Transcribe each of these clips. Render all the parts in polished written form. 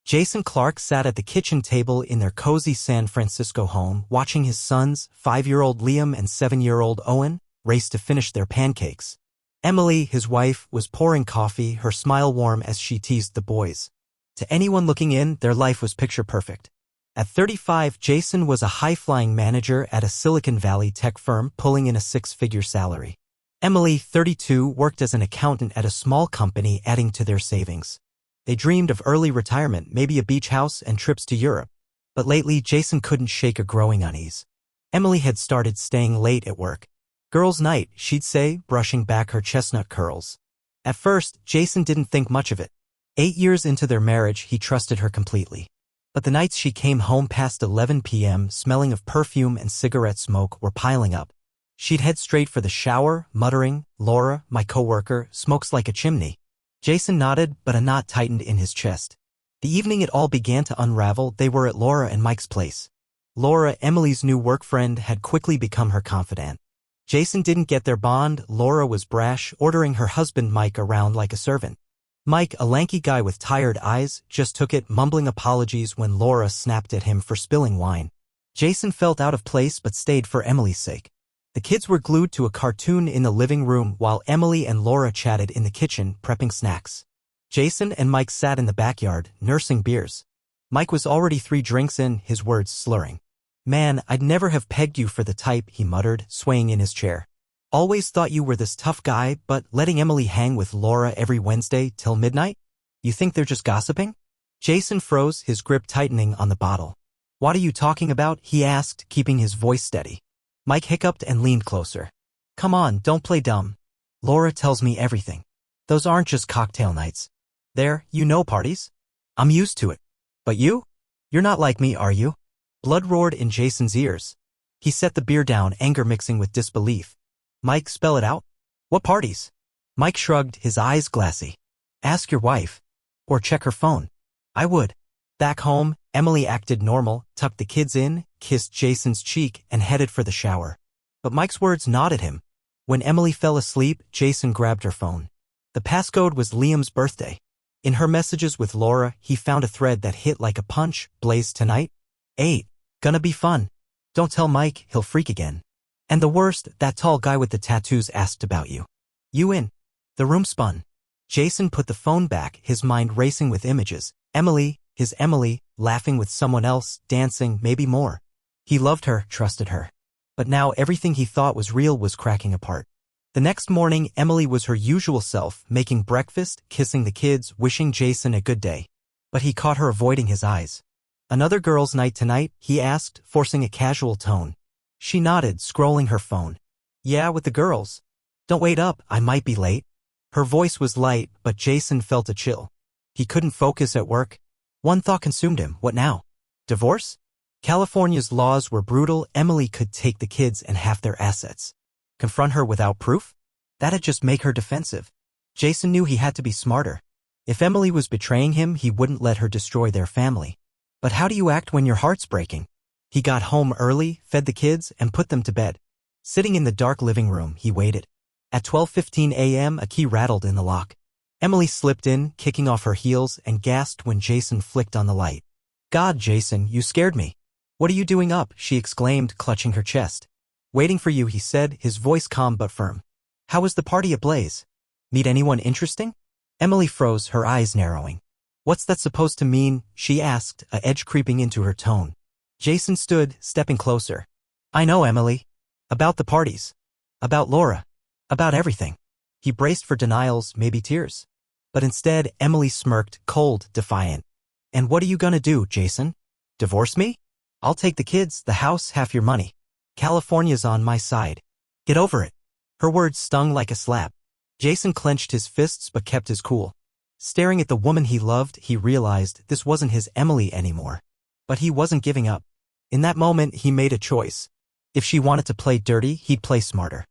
Jason Clark sat at the kitchen table in their cozy San Francisco home, watching his sons, 5-year-old Liam and 7-year-old Owen, race to finish their pancakes. Emily, his wife, was pouring coffee, her smile warm as she teased the boys. To anyone looking in, their life was picture perfect. At 35, Jason was a high-flying manager at a Silicon Valley tech firm, pulling in a 6-figure salary. Emily, 32, worked as an accountant at a small company, adding to their savings. They dreamed of early retirement, maybe a beach house and trips to Europe. But lately, Jason couldn't shake a growing unease. Emily had started staying late at work. Girls' night, she'd say, brushing back her chestnut curls. At first, Jason didn't think much of it. 8 years into their marriage, he trusted her completely. But the nights she came home past 11 p.m., smelling of perfume and cigarette smoke, were piling up. She'd head straight for the shower, muttering, "Laura, my coworker, smokes like a chimney." Jason nodded, but a knot tightened in his chest. The evening it all began to unravel, they were at Laura and Mike's place. Laura, Emily's new work friend, had quickly become her confidant. Jason didn't get their bond. Laura was brash, ordering her husband Mike around like a servant. Mike, a lanky guy with tired eyes, just took it, mumbling apologies when Laura snapped at him for spilling wine. Jason felt out of place but stayed for Emily's sake. The kids were glued to a cartoon in the living room while Emily and Laura chatted in the kitchen, prepping snacks. Jason and Mike sat in the backyard, nursing beers. Mike was already 3 drinks in, his words slurring. "Man, I'd never have pegged you for the type," he muttered, swaying in his chair. "Always thought you were this tough guy, but letting Emily hang with Laura every Wednesday till midnight? You think they're just gossiping?" Jason froze, his grip tightening on the bottle. "What are you talking about?" he asked, keeping his voice steady. Mike hiccuped and leaned closer. "Come on, don't play dumb. Laura tells me everything. Those aren't just cocktail nights. They're, parties. I'm used to it. But you? You're not like me, are you?" Blood roared in Jason's ears. He set the beer down, anger mixing with disbelief. "Mike, spell it out." "What parties?" Mike shrugged, his eyes glassy. "Ask your wife. Or check her phone." "I would." Back home, Emily acted normal, tucked the kids in, kissed Jason's cheek, and headed for the shower. But Mike's words gnawed him. When Emily fell asleep, Jason grabbed her phone. The passcode was Liam's birthday. In her messages with Laura, he found a thread that hit like a punch. "Blaze tonight? 8. Gonna be fun. Don't tell Mike, he'll freak again. And the worst, that tall guy with the tattoos asked about you. You in?" The room spun. Jason put the phone back, his mind racing with images. Emily, his Emily, laughing with someone else, dancing, maybe more. He loved her, trusted her. But now everything he thought was real was cracking apart. The next morning, Emily was her usual self, making breakfast, kissing the kids, wishing Jason a good day. But he caught her avoiding his eyes. "Another girls' night tonight?" he asked, forcing a casual tone. She nodded, scrolling her phone. "Yeah, with the girls. Don't wait up, I might be late." Her voice was light, but Jason felt a chill. He couldn't focus at work. One thought consumed him. What now? Divorce? California's laws were brutal. Emily could take the kids and half their assets. Confront her without proof? That'd just make her defensive. Jason knew he had to be smarter. If Emily was betraying him, he wouldn't let her destroy their family. But how do you act when your heart's breaking? He got home early, fed the kids, and put them to bed. Sitting in the dark living room, he waited. At 12:15 a.m., a key rattled in the lock. Emily slipped in, kicking off her heels, and gasped when Jason flicked on the light. "God, Jason, you scared me." "What are you doing up?" she exclaimed, clutching her chest. "Waiting for you," he said, his voice calm but firm. "How was the party ablaze? Meet anyone interesting?" Emily froze, her eyes narrowing. "What's that supposed to mean?" she asked, a edge creeping into her tone. Jason stood, stepping closer. "I know, Emily. About the parties. About Laura. About everything." He braced for denials, maybe tears. But instead, Emily smirked, cold, defiant. "And what are you gonna do, Jason? Divorce me? I'll take the kids, the house, half your money. California's on my side. Get over it." Her words stung like a slap. Jason clenched his fists but kept his cool. Staring at the woman he loved, he realized this wasn't his Emily anymore. But he wasn't giving up. In that moment, he made a choice. If she wanted to play dirty, he'd play smarter.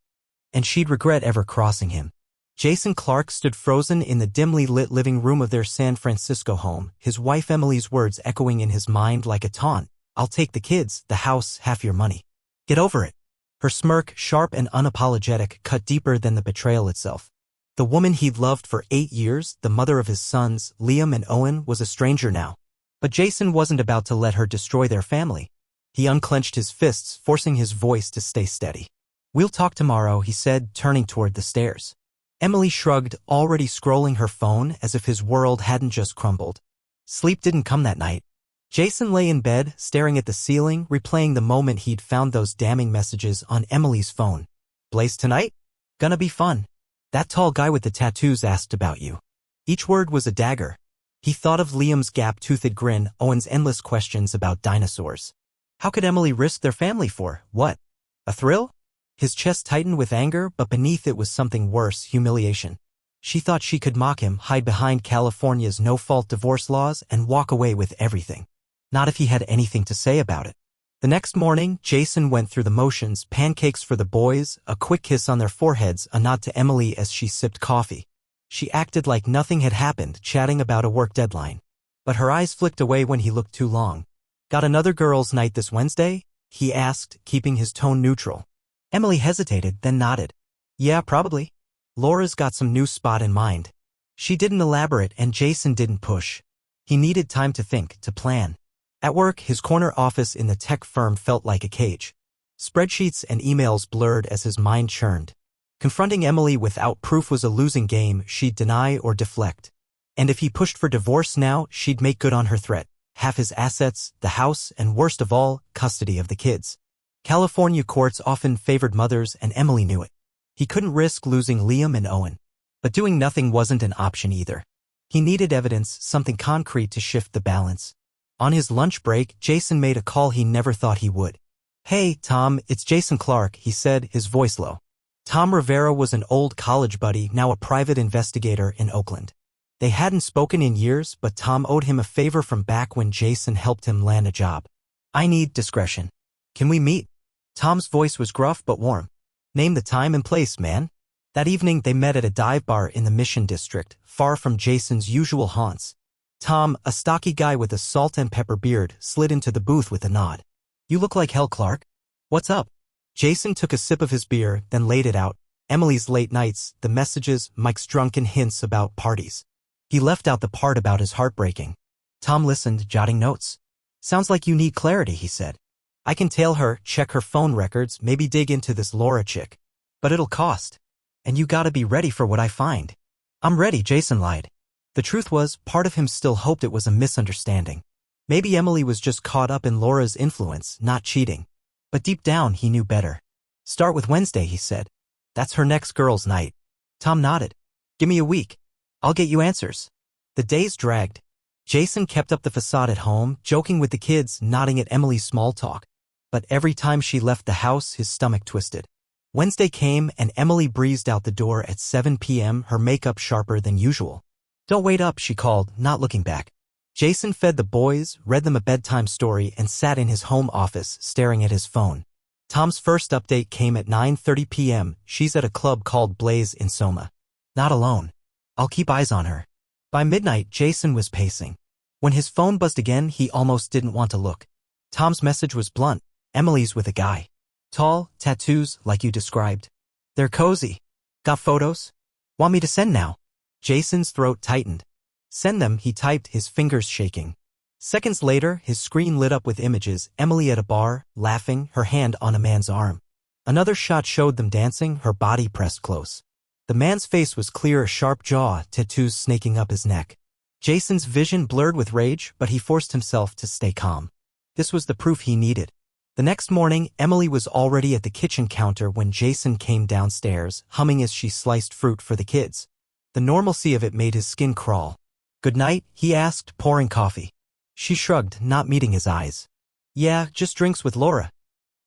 And she'd regret ever crossing him. Jason Clark stood frozen in the dimly lit living room of their San Francisco home, his wife Emily's words echoing in his mind like a taunt. "I'll take the kids, the house, half your money. Get over it." Her smirk, sharp and unapologetic, cut deeper than the betrayal itself. The woman he'd loved for 8 years, the mother of his sons, Liam and Owen, was a stranger now. But Jason wasn't about to let her destroy their family. He unclenched his fists, forcing his voice to stay steady. "We'll talk tomorrow," he said, turning toward the stairs. Emily shrugged, already scrolling her phone as if his world hadn't just crumbled. Sleep didn't come that night. Jason lay in bed, staring at the ceiling, replaying the moment he'd found those damning messages on Emily's phone. "Blaze tonight? Gonna be fun. That tall guy with the tattoos asked about you." Each word was a dagger. He thought of Liam's gap-toothed grin, Owen's endless questions about dinosaurs. How could Emily risk their family for? What? A thrill? His chest tightened with anger, but beneath it was something worse, humiliation. She thought she could mock him, hide behind California's no-fault divorce laws, and walk away with everything. Not if he had anything to say about it. The next morning, Jason went through the motions, pancakes for the boys, a quick kiss on their foreheads, a nod to Emily as she sipped coffee. She acted like nothing had happened, chatting about a work deadline. But her eyes flicked away when he looked too long. "Got another girls' night this Wednesday?" he asked, keeping his tone neutral. Emily hesitated, then nodded. "Yeah, probably. Laura's got some new spot in mind." She didn't elaborate, and Jason didn't push. He needed time to think, to plan. At work, his corner office in the tech firm felt like a cage. Spreadsheets and emails blurred as his mind churned. Confronting Emily without proof was a losing game. She'd deny or deflect. And if he pushed for divorce now, she'd make good on her threat. Half his assets, the house, and worst of all, custody of the kids. California courts often favored mothers, and Emily knew it. He couldn't risk losing Liam and Owen. But doing nothing wasn't an option either. He needed evidence, something concrete to shift the balance. On his lunch break, Jason made a call he never thought he would. "Hey, Tom, it's Jason Clark," he said, his voice low. Tom Rivera was an old college buddy, now a private investigator in Oakland. They hadn't spoken in years, but Tom owed him a favor from back when Jason helped him land a job. "I need discretion. Can we meet?" Tom's voice was gruff but warm. "Name the time and place, man." That evening they met at a dive bar in the Mission District, far from Jason's usual haunts. Tom, a stocky guy with a salt and pepper beard, slid into the booth with a nod. "You look like hell, Clark. What's up?" Jason took a sip of his beer, then laid it out. Emily's late nights, the messages, Mike's drunken hints about parties. He left out the part about his heartbreaking. Tom listened, jotting notes. "Sounds like you need clarity," he said. "I can tail her, check her phone records, maybe dig into this Laura chick. But it'll cost. And you gotta be ready for what I find." "I'm ready," Jason lied. The truth was, part of him still hoped it was a misunderstanding. Maybe Emily was just caught up in Laura's influence, not cheating. But deep down, he knew better. "Start with Wednesday," he said. "That's her next girls' night." Tom nodded. "Give me a week. I'll get you answers." The days dragged. Jason kept up the facade at home, joking with the kids, nodding at Emily's small talk. But every time she left the house, his stomach twisted. Wednesday came, and Emily breezed out the door at 7 p.m., her makeup sharper than usual. "Don't wait up," she called, not looking back. Jason fed the boys, read them a bedtime story, and sat in his home office, staring at his phone. Tom's first update came at 9:30 p.m. "She's at a club called Blaze in Soma. Not alone. I'll keep eyes on her." By midnight, Jason was pacing. When his phone buzzed again, he almost didn't want to look. Tom's message was blunt. "Emily's with a guy. Tall, tattoos, like you described. They're cozy. Got photos? Want me to send now?" Jason's throat tightened. "Send them," he typed, his fingers shaking. Seconds later, his screen lit up with images, Emily at a bar, laughing, her hand on a man's arm. Another shot showed them dancing, her body pressed close. The man's face was clear, a sharp jaw, tattoos snaking up his neck. Jason's vision blurred with rage, but he forced himself to stay calm. This was the proof he needed. The next morning, Emily was already at the kitchen counter when Jason came downstairs, humming as she sliced fruit for the kids. The normalcy of it made his skin crawl. "Good night?" he asked, pouring coffee. She shrugged, not meeting his eyes. "Yeah, just drinks with Laura.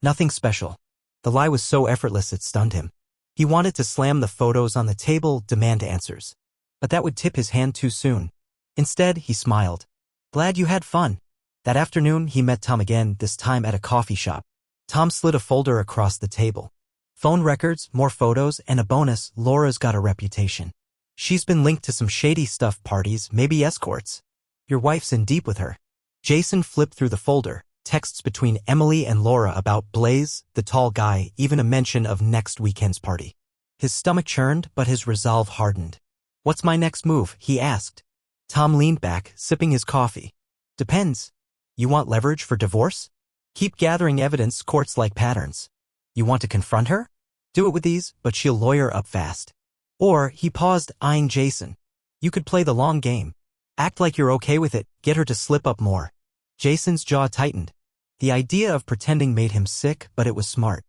Nothing special." The lie was so effortless it stunned him. He wanted to slam the photos on the table, demand answers. But that would tip his hand too soon. Instead, he smiled. "Glad you had fun." That afternoon, he met Tom again, this time at a coffee shop. Tom slid a folder across the table. "Phone records, more photos, and a bonus, Laura's got a reputation. She's been linked to some shady stuff, parties, maybe escorts. Your wife's in deep with her." Jason flipped through the folder, texts between Emily and Laura about Blaze, the tall guy, even a mention of next weekend's party. His stomach churned, but his resolve hardened. "What's my next move?" he asked. Tom leaned back, sipping his coffee. Depends. You want leverage for divorce? Keep gathering evidence, courts like patterns. You want to confront her? Do it with ease, but she'll lawyer up fast. Or, he paused, eyeing Jason. You could play the long game. Act like you're okay with it, get her to slip up more. Jason's jaw tightened. The idea of pretending made him sick, but it was smart.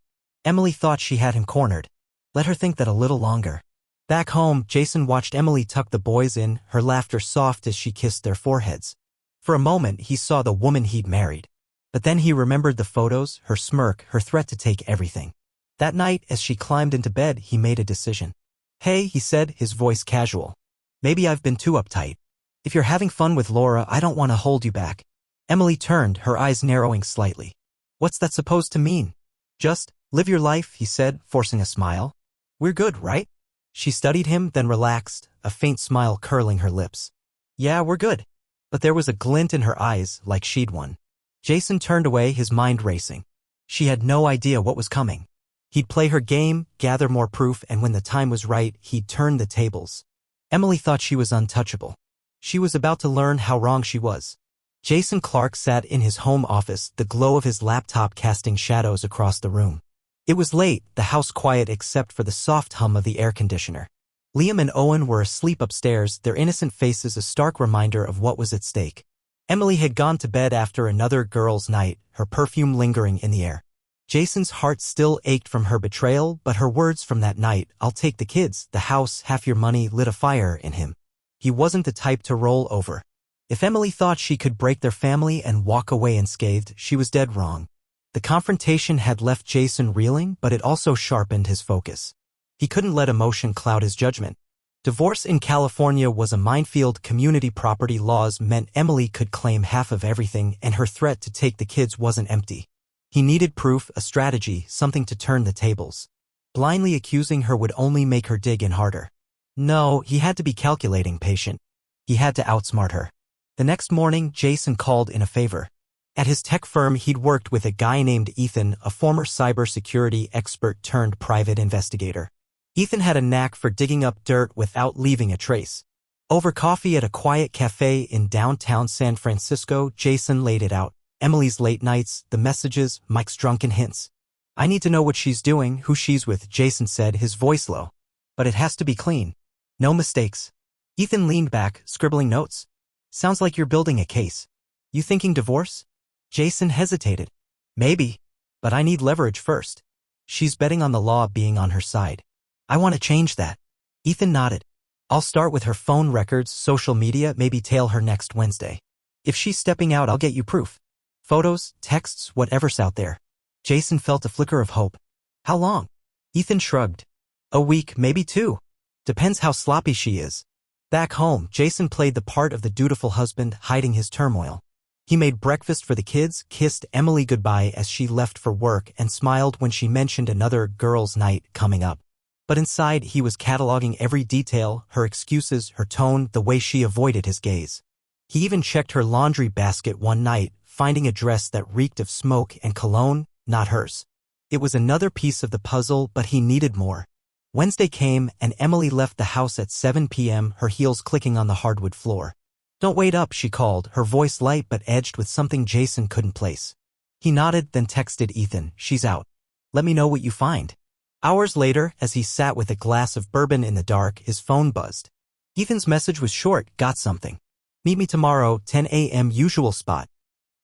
Emily thought she had him cornered. Let her think that a little longer. Back home, Jason watched Emily tuck the boys in, her laughter soft as she kissed their foreheads. For a moment, he saw the woman he'd married. But then he remembered the photos, her smirk, her threat to take everything. That night, as she climbed into bed, he made a decision. Hey, he said, his voice casual. Maybe I've been too uptight. If you're having fun with Laura, I don't want to hold you back. Emily turned, her eyes narrowing slightly. What's that supposed to mean? Just, live your life, he said, forcing a smile. We're good, right? She studied him, then relaxed, a faint smile curling her lips. Yeah, we're good. But there was a glint in her eyes, like she'd won. Jason turned away, his mind racing. She had no idea what was coming. He'd play her game, gather more proof, and when the time was right, he'd turn the tables. Emily thought she was untouchable. She was about to learn how wrong she was. Jason Clark sat in his home office, the glow of his laptop casting shadows across the room. It was late, the house quiet except for the soft hum of the air conditioner. Liam and Owen were asleep upstairs, their innocent faces a stark reminder of what was at stake. Emily had gone to bed after another girls' night, her perfume lingering in the air. Jason's heart still ached from her betrayal, but her words from that night, I'll take the kids, the house, half your money, lit a fire in him. He wasn't the type to roll over. If Emily thought she could break their family and walk away unscathed, she was dead wrong. The confrontation had left Jason reeling, but it also sharpened his focus. He couldn't let emotion cloud his judgment. Divorce in California was a minefield. Community property laws meant Emily could claim half of everything, and her threat to take the kids wasn't empty. He needed proof, a strategy, something to turn the tables. Blindly accusing her would only make her dig in harder. No, he had to be calculating, patient. He had to outsmart her. The next morning, Jason called in a favor. At his tech firm, he'd worked with a guy named Ethan, a former cybersecurity expert turned private investigator. Ethan had a knack for digging up dirt without leaving a trace. Over coffee at a quiet cafe in downtown San Francisco, Jason laid it out. Emily's late nights, the messages, Mike's drunken hints. I need to know what she's doing, who she's with, Jason said, his voice low. But it has to be clean. No mistakes. Ethan leaned back, scribbling notes. Sounds like you're building a case. You thinking divorce? Jason hesitated. Maybe. But I need leverage first. She's betting on the law being on her side. I want to change that. Ethan nodded. I'll start with her phone records, social media, maybe tail her next Wednesday. If she's stepping out, I'll get you proof. Photos, texts, whatever's out there. Jason felt a flicker of hope. How long? Ethan shrugged. A week, maybe 2. Depends how sloppy she is. Back home, Jason played the part of the dutiful husband, hiding his turmoil. He made breakfast for the kids, kissed Emily goodbye as she left for work, and smiled when she mentioned another girls' night coming up. But inside, he was cataloging every detail, her excuses, her tone, the way she avoided his gaze. He even checked her laundry basket one night, finding a dress that reeked of smoke and cologne, not hers. It was another piece of the puzzle, but he needed more. Wednesday came, and Emily left the house at 7 p.m., her heels clicking on the hardwood floor. Don't wait up, she called, her voice light but edged with something Jason couldn't place. He nodded, then texted Ethan, she's out. Let me know what you find. Hours later, as he sat with a glass of bourbon in the dark, his phone buzzed. Ethan's message was short, got something. Meet me tomorrow, 10 a.m. usual spot.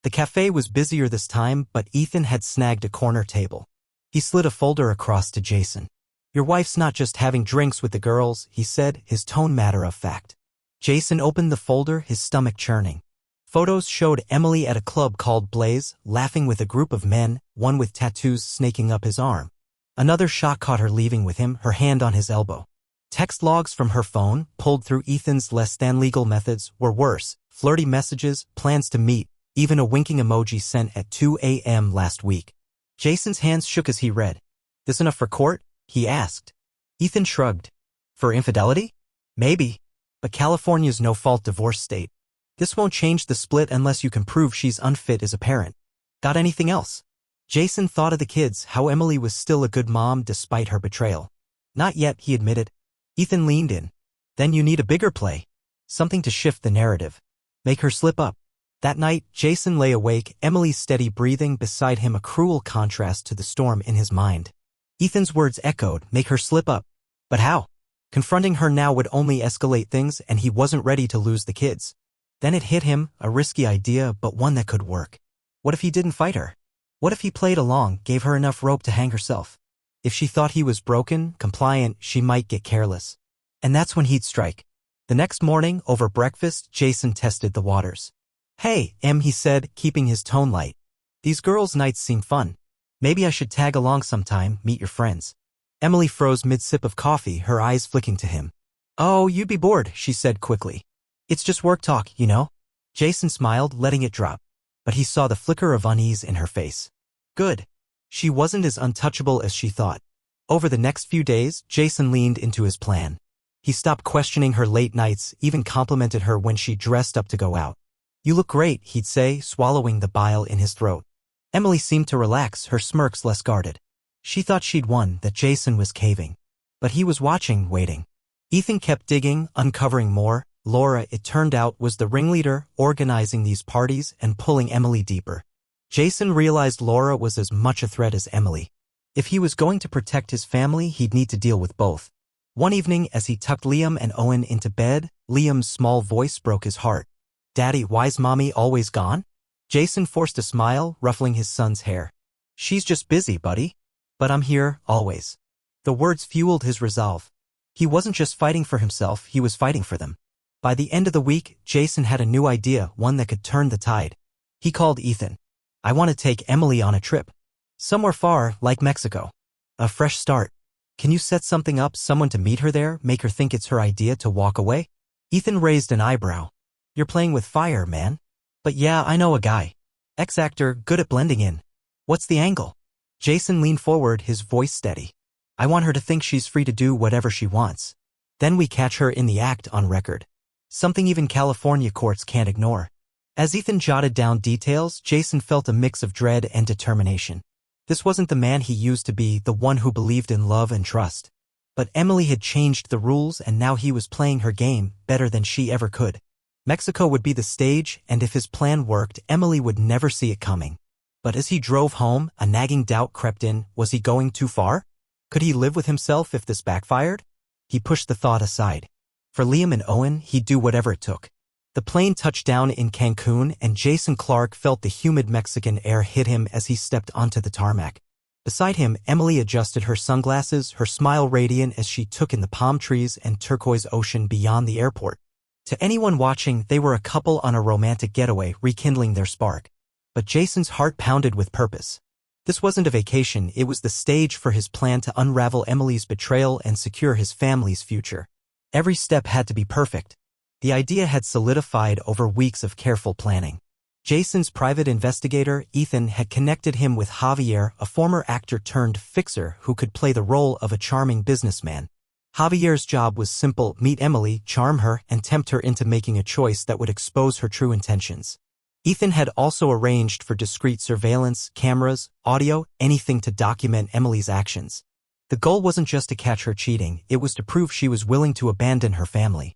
The cafe was busier this time, but Ethan had snagged a corner table. He slid a folder across to Jason. Your wife's not just having drinks with the girls, he said, his tone matter of fact. Jason opened the folder, his stomach churning. Photos showed Emily at a club called Blaze, laughing with a group of men, one with tattoos snaking up his arm. Another shot caught her leaving with him, her hand on his elbow. Text logs from her phone, pulled through Ethan's less-than-legal methods, were worse. Flirty messages, plans to meet, even a winking emoji sent at 2 a.m. last week. Jason's hands shook as he read. This enough for court? He asked. Ethan shrugged. For infidelity? Maybe. But California's no-fault divorce state. This won't change the split unless you can prove she's unfit as a parent. Got anything else? Jason thought of the kids, how Emily was still a good mom despite her betrayal. Not yet, he admitted. Ethan leaned in. Then you need a bigger play. Something to shift the narrative. Make her slip up. That night, Jason lay awake, Emily's steady breathing beside him a cruel contrast to the storm in his mind. Ethan's words echoed, make her slip up. But how? Confronting her now would only escalate things, and he wasn't ready to lose the kids. Then it hit him, a risky idea, but one that could work. What if he didn't fight her? What if he played along, gave her enough rope to hang herself? If she thought he was broken, compliant, she might get careless. And that's when he'd strike. The next morning, over breakfast, Jason tested the waters. Hey, Em, he said, keeping his tone light. These girls' nights seem fun. Maybe I should tag along sometime, meet your friends. Emily froze mid-sip of coffee, her eyes flicking to him. Oh, you'd be bored, she said quickly. It's just work talk, you know? Jason smiled, letting it drop. But he saw the flicker of unease in her face. Good. She wasn't as untouchable as she thought. Over the next few days, Jason leaned into his plan. He stopped questioning her late nights, even complimented her when she dressed up to go out. You look great, he'd say, swallowing the bile in his throat. Emily seemed to relax, her smirks less guarded. She thought she'd won, that Jason was caving. But he was watching, waiting. Ethan kept digging, uncovering more. Laura, it turned out, was the ringleader, organizing these parties and pulling Emily deeper. Jason realized Laura was as much a threat as Emily. If he was going to protect his family, he'd need to deal with both. One evening, as he tucked Liam and Owen into bed, Liam's small voice broke his heart. Daddy, why's Mommy always gone? Jason forced a smile, ruffling his son's hair. She's just busy, buddy. But I'm here, always. The words fueled his resolve. He wasn't just fighting for himself, he was fighting for them. By the end of the week, Jason had a new idea, one that could turn the tide. He called Ethan. I want to take Emily on a trip. Somewhere far, like Mexico. A fresh start. Can you set something up, someone to meet her there, make her think it's her idea to walk away? Ethan raised an eyebrow. You're playing with fire, man. But yeah, I know a guy. Ex-actor, good at blending in. What's the angle? Jason leaned forward, his voice steady. I want her to think she's free to do whatever she wants. Then we catch her in the act on record. Something even California courts can't ignore. As Ethan jotted down details, Jason felt a mix of dread and determination. This wasn't the man he used to be, the one who believed in love and trust. But Emily had changed the rules, and now he was playing her game better than she ever could. Mexico would be the stage, and if his plan worked, Emily would never see it coming. But as he drove home, a nagging doubt crept in. Was he going too far? Could he live with himself if this backfired? He pushed the thought aside. For Liam and Owen, he'd do whatever it took. The plane touched down in Cancun, and Jason Clark felt the humid Mexican air hit him as he stepped onto the tarmac. Beside him, Emily adjusted her sunglasses, her smile radiant as she took in the palm trees and turquoise ocean beyond the airport. To anyone watching, they were a couple on a romantic getaway, rekindling their spark. But Jason's heart pounded with purpose. This wasn't a vacation, it was the stage for his plan to unravel Emily's betrayal and secure his family's future. Every step had to be perfect. The idea had solidified over weeks of careful planning. Jason's private investigator, Ethan, had connected him with Javier, a former actor-turned-fixer who could play the role of a charming businessman. Javier's job was simple: meet Emily, charm her, and tempt her into making a choice that would expose her true intentions. Ethan had also arranged for discreet surveillance, cameras, audio, anything to document Emily's actions. The goal wasn't just to catch her cheating, it was to prove she was willing to abandon her family.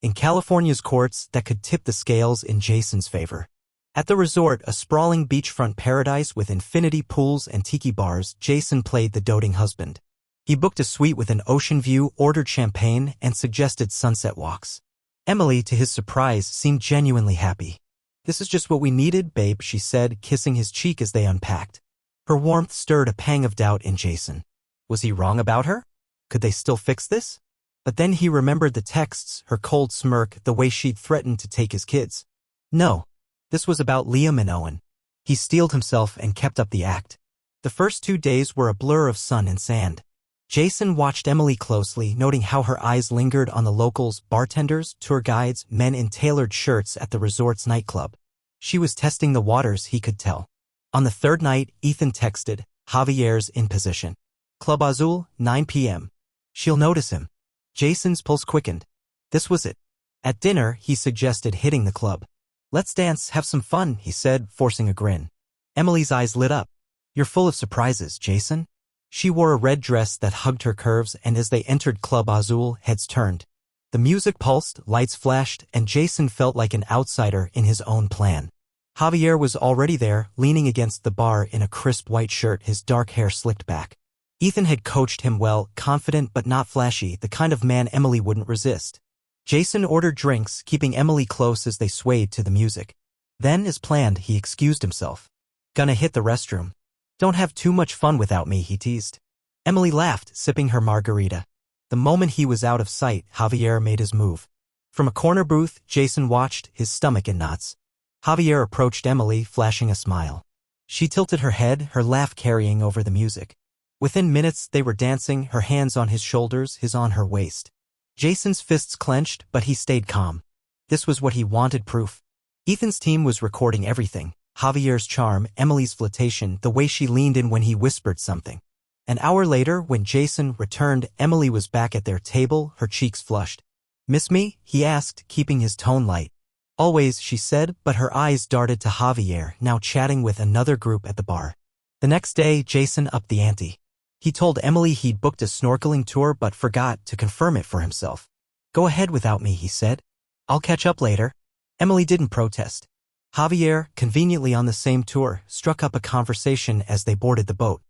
In California's courts, that could tip the scales in Jason's favor. At the resort, a sprawling beachfront paradise with infinity pools and tiki bars, Jason played the doting husband. He booked a suite with an ocean view, ordered champagne, and suggested sunset walks. Emily, to his surprise, seemed genuinely happy. This is just what we needed, babe, she said, kissing his cheek as they unpacked. Her warmth stirred a pang of doubt in Jason. Was he wrong about her? Could they still fix this? But then he remembered the texts, her cold smirk, the way she'd threatened to take his kids. No. This was about Liam and Owen. He steeled himself and kept up the act. The first 2 days were a blur of sun and sand. Jason watched Emily closely, noting how her eyes lingered on the locals, bartenders, tour guides, men in tailored shirts at the resort's nightclub. She was testing the waters, he could tell. On the third night, Ethan texted, Javier's in position. Club Azul, 9 p.m. She'll notice him. Jason's pulse quickened. This was it. At dinner, he suggested hitting the club. Let's dance, have some fun, he said, forcing a grin. Emily's eyes lit up. You're full of surprises, Jason. She wore a red dress that hugged her curves, and as they entered Club Azul, heads turned. The music pulsed, lights flashed, and Jason felt like an outsider in his own plan. Javier was already there, leaning against the bar in a crisp white shirt, his dark hair slicked back. Ethan had coached him well, confident but not flashy, the kind of man Emily wouldn't resist. Jason ordered drinks, keeping Emily close as they swayed to the music. Then, as planned, he excused himself. "Gonna hit the restroom. Don't have too much fun without me," he teased. Emily laughed, sipping her margarita. The moment he was out of sight, Javier made his move. From a corner booth, Jason watched, his stomach in knots. Javier approached Emily, flashing a smile. She tilted her head, her laugh carrying over the music. Within minutes, they were dancing, her hands on his shoulders, his on her waist. Jason's fists clenched, but he stayed calm. This was what he wanted, proof. Ethan's team was recording everything. Javier's charm, Emily's flirtation, the way she leaned in when he whispered something. An hour later, when Jason returned, Emily was back at their table, her cheeks flushed. "Miss me?" he asked, keeping his tone light. "Always," she said, but her eyes darted to Javier, now chatting with another group at the bar. The next day, Jason upped the ante. He told Emily he'd booked a snorkeling tour but forgot to confirm it for himself. "Go ahead without me," he said. "I'll catch up later." Emily didn't protest. Javier, conveniently on the same tour, struck up a conversation as they boarded the boat.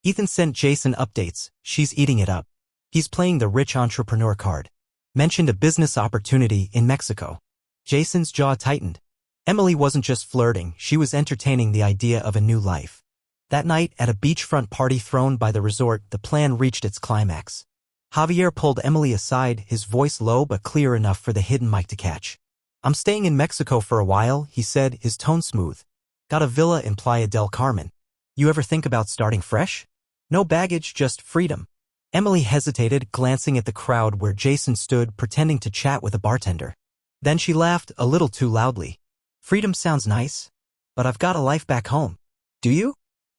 Ethan sent Jason updates. "She's eating it up. He's playing the rich entrepreneur card. Mentioned a business opportunity in Mexico." Jason's jaw tightened. Emily wasn't just flirting, she was entertaining the idea of a new life. That night, at a beachfront party thrown by the resort, the plan reached its climax. Javier pulled Emily aside, his voice low but clear enough for the hidden mic to catch. "I'm staying in Mexico for a while," he said, his tone smooth. "Got a villa in Playa del Carmen. You ever think about starting fresh? No baggage, just freedom." Emily hesitated, glancing at the crowd where Jason stood, pretending to chat with a bartender. Then she laughed, a little too loudly. "Freedom sounds nice. But I've got a life back home." "Do you?"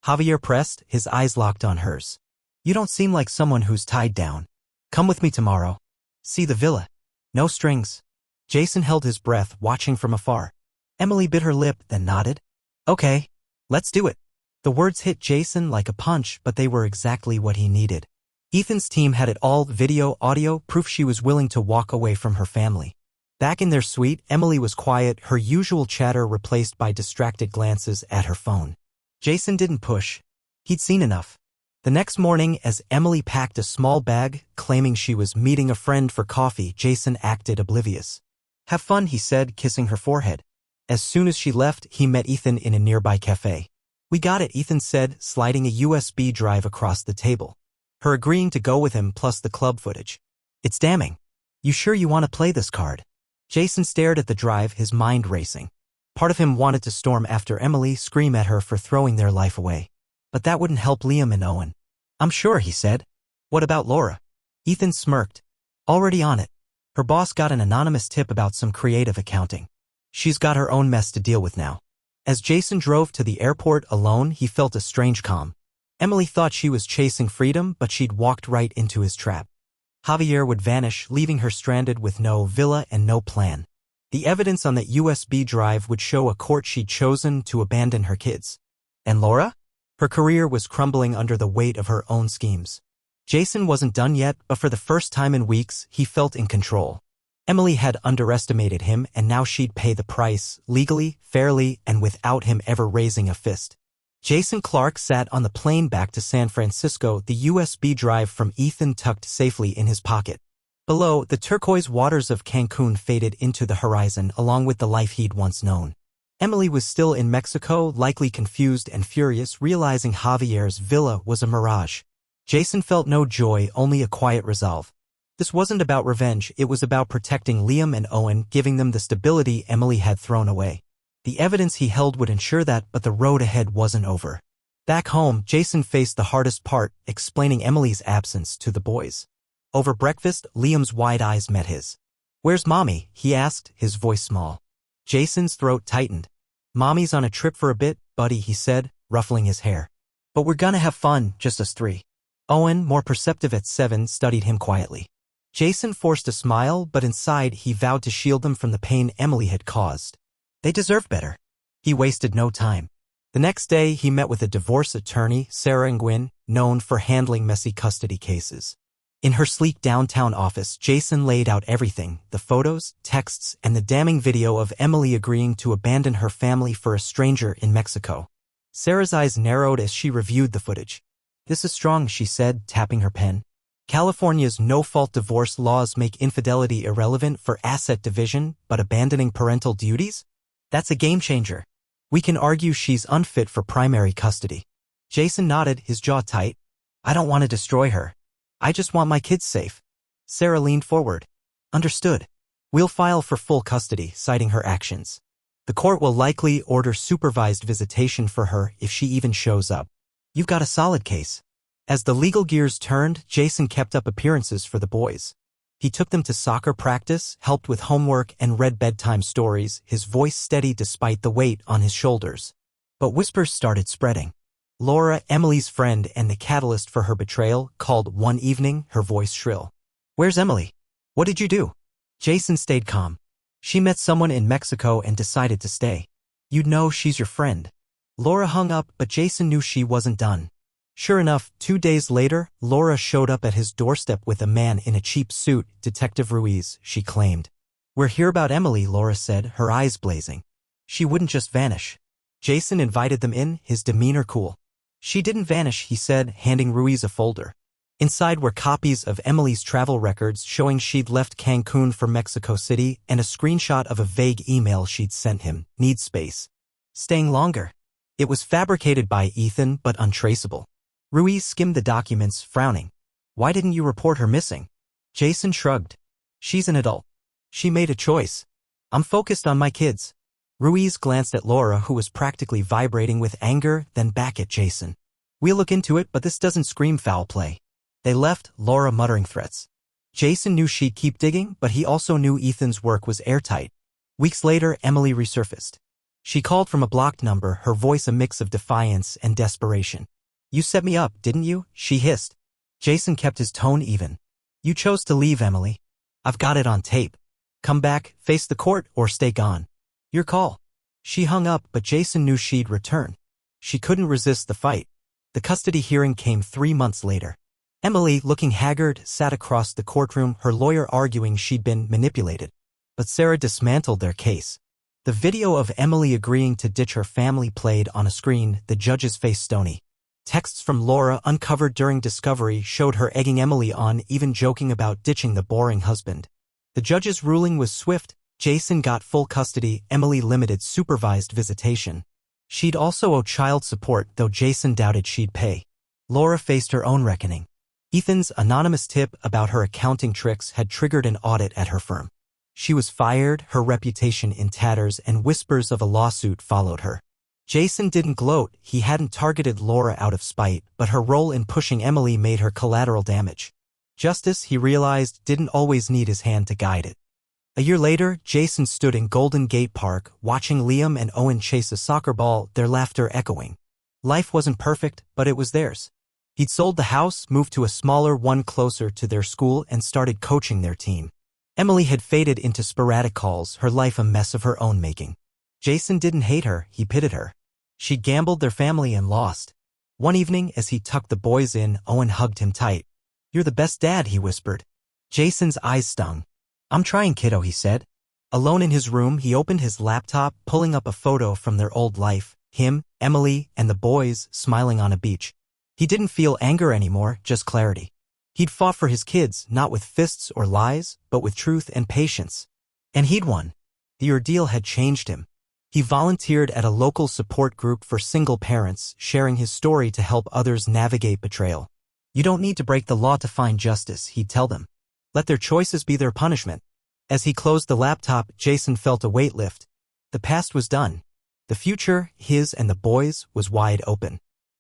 Javier pressed, his eyes locked on hers. "You don't seem like someone who's tied down. Come with me tomorrow. See the villa. No strings." Jason held his breath, watching from afar. Emily bit her lip, then nodded. "Okay. Let's do it." The words hit Jason like a punch, but they were exactly what he needed. Ethan's team had it all, video, audio, proof she was willing to walk away from her family. Back in their suite, Emily was quiet, her usual chatter replaced by distracted glances at her phone. Jason didn't push. He'd seen enough. The next morning, as Emily packed a small bag, claiming she was meeting a friend for coffee, Jason acted oblivious. "Have fun," he said, kissing her forehead. As soon as she left, he met Ethan in a nearby cafe. "We got it," Ethan said, sliding a USB drive across the table. Her agreeing to go with him plus the club footage. "It's damning. You sure you want to play this card?" Jason stared at the drive, his mind racing. Part of him wanted to storm after Emily, scream at her for throwing their life away. But that wouldn't help Liam and Owen. "I'm sure," he said. "What about Laura?" Ethan smirked. "Already on it. Her boss got an anonymous tip about some creative accounting. She's got her own mess to deal with now." As Jason drove to the airport alone, he felt a strange calm. Emily thought she was chasing freedom, but she'd walked right into his trap. Javier would vanish, leaving her stranded with no villa and no plan. The evidence on that USB drive would show a court she'd chosen to abandon her kids. And Laura? Her career was crumbling under the weight of her own schemes. Jason wasn't done yet, but for the first time in weeks, he felt in control. Emily had underestimated him, and now she'd pay the price, legally, fairly, and without him ever raising a fist. Jason Clark sat on the plane back to San Francisco, the USB drive from Ethan tucked safely in his pocket. Below, the turquoise waters of Cancun faded into the horizon, along with the life he'd once known. Emily was still in Mexico, likely confused and furious, realizing Javier's villa was a mirage. Jason felt no joy, only a quiet resolve. This wasn't about revenge, it was about protecting Liam and Owen, giving them the stability Emily had thrown away. The evidence he held would ensure that, but the road ahead wasn't over. Back home, Jason faced the hardest part, explaining Emily's absence to the boys. Over breakfast, Liam's wide eyes met his. "Where's Mommy?" he asked, his voice small. Jason's throat tightened. "Mommy's on a trip for a bit, buddy," he said, ruffling his hair. "But we're gonna have fun, just us three." Owen, more perceptive at 7, studied him quietly. Jason forced a smile, but inside he vowed to shield them from the pain Emily had caused. They deserved better. He wasted no time. The next day, he met with a divorce attorney, Sarah Nguyen, known for handling messy custody cases. In her sleek downtown office, Jason laid out everything, the photos, texts, and the damning video of Emily agreeing to abandon her family for a stranger in Mexico. Sarah's eyes narrowed as she reviewed the footage. "This is strong," she said, tapping her pen. "California's no-fault divorce laws make infidelity irrelevant for asset division, but abandoning parental duties? That's a game-changer. We can argue she's unfit for primary custody." Jason nodded, his jaw tight. "I don't want to destroy her. I just want my kids safe." Sarah leaned forward. "Understood. We'll file for full custody, citing her actions. The court will likely order supervised visitation for her if she even shows up. You've got a solid case." As the legal gears turned, Jason kept up appearances for the boys. He took them to soccer practice, helped with homework, and read bedtime stories, his voice steady despite the weight on his shoulders. But whispers started spreading. Laura, Emily's friend and the catalyst for her betrayal, called one evening, her voice shrill. "Where's Emily? What did you do?" Jason stayed calm. "She met someone in Mexico and decided to stay. You'd know she's your friend." Laura hung up, but Jason knew she wasn't done. Sure enough, 2 days later, Laura showed up at his doorstep with a man in a cheap suit. "Detective Ruiz," she claimed. "We're here about Emily," Laura said, her eyes blazing. "She wouldn't just vanish." Jason invited them in, his demeanor cool. "She didn't vanish," he said, handing Ruiz a folder. Inside were copies of Emily's travel records showing she'd left Cancun for Mexico City and a screenshot of a vague email she'd sent him. "Need space. Staying longer." It was fabricated by Ethan but untraceable. Ruiz skimmed the documents, frowning. "Why didn't you report her missing?" Jason shrugged. "She's an adult. She made a choice. I'm focused on my kids." Ruiz glanced at Laura, who was practically vibrating with anger, then back at Jason. "We'll look into it, but this doesn't scream foul play." They left, Laura muttering threats. Jason knew she'd keep digging, but he also knew Ethan's work was airtight. Weeks later, Emily resurfaced. She called from a blocked number, her voice a mix of defiance and desperation. "You set me up, didn't you?" she hissed. Jason kept his tone even. "You chose to leave, Emily. I've got it on tape. Come back, face the court, or stay gone. Your call." She hung up, but Jason knew she'd return. She couldn't resist the fight. The custody hearing came 3 months later. Emily, looking haggard, sat across the courtroom, her lawyer arguing she'd been manipulated. But Sarah dismantled their case. The video of Emily agreeing to ditch her family played on a screen, the judge's face stony. Texts from Laura uncovered during discovery showed her egging Emily on, even joking about ditching the boring husband. The judge's ruling was swift. Jason got full custody, Emily limited supervised visitation. She'd also owe child support, though Jason doubted she'd pay. Laura faced her own reckoning. Ethan's anonymous tip about her accounting tricks had triggered an audit at her firm. She was fired, her reputation in tatters, and whispers of a lawsuit followed her. Jason didn't gloat, he hadn't targeted Laura out of spite, but her role in pushing Emily made her collateral damage. Justice, he realized, didn't always need his hand to guide it. A year later, Jason stood in Golden Gate Park, watching Liam and Owen chase a soccer ball, their laughter echoing. Life wasn't perfect, but it was theirs. He'd sold the house, moved to a smaller one closer to their school, and started coaching their team. Emily had faded into sporadic calls, her life a mess of her own making. Jason didn't hate her, he pitied her. She'd gambled their family and lost. One evening, as he tucked the boys in, Owen hugged him tight. "You're the best dad," he whispered. Jason's eyes stung. "I'm trying, kiddo," he said. Alone in his room, he opened his laptop, pulling up a photo from their old life, him, Emily, and the boys, smiling on a beach. He didn't feel anger anymore, just clarity. He'd fought for his kids, not with fists or lies, but with truth and patience. And he'd won. The ordeal had changed him. He volunteered at a local support group for single parents, sharing his story to help others navigate betrayal. "You don't need to break the law to find justice," he'd tell them. "Let their choices be their punishment." As he closed the laptop, Jason felt a weight lift. The past was done. The future, his and the boys', was wide open.